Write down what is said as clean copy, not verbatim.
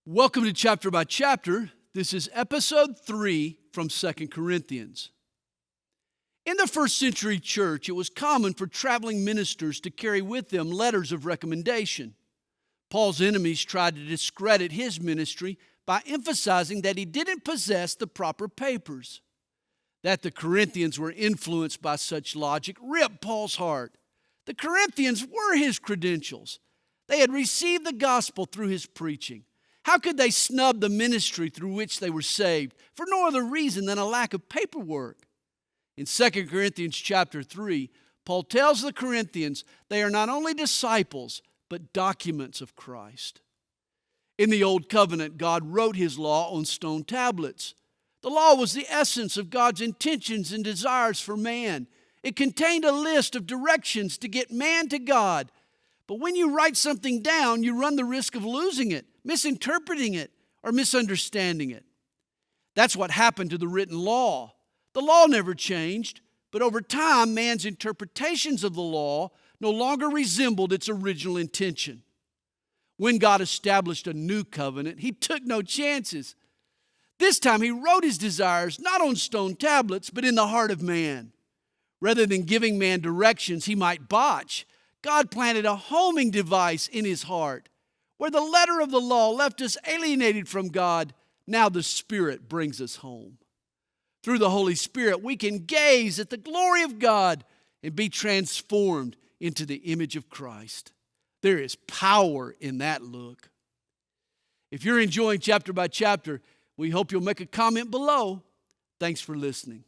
Welcome to Chapter by Chapter. This is episode 3 from 2 Corinthians. In the first century church, it was common for traveling ministers to carry with them letters of recommendation. Paul's enemies tried to discredit his ministry by emphasizing that he didn't possess the proper papers. That the Corinthians were influenced by such logic ripped Paul's heart. The Corinthians were his credentials. They had received the gospel through his preaching. How could they snub the ministry through which they were saved for no other reason than a lack of paperwork? In 2 Corinthians chapter 3, Paul tells the Corinthians they are not only disciples, but documents of Christ. In the Old Covenant, God wrote his law on stone tablets. The law was the essence of God's intentions and desires for man. It contained a list of directions to get man to God. But when you write something down, you run the risk of losing it, misinterpreting it, or misunderstanding it. That's what happened to the written law. The law never changed, but over time, man's interpretations of the law no longer resembled its original intention. When God established a new covenant, he took no chances. This time, he wrote his desires not on stone tablets, but in the heart of man. Rather than giving man directions he might botch, God planted a homing device in his heart. Where the letter of the law left us alienated from God, now the Spirit brings us home. Through the Holy Spirit, we can gaze at the glory of God and be transformed into the image of Christ. There is power in that look. If you're enjoying chapter by chapter, we hope you'll make a comment below. Thanks for listening.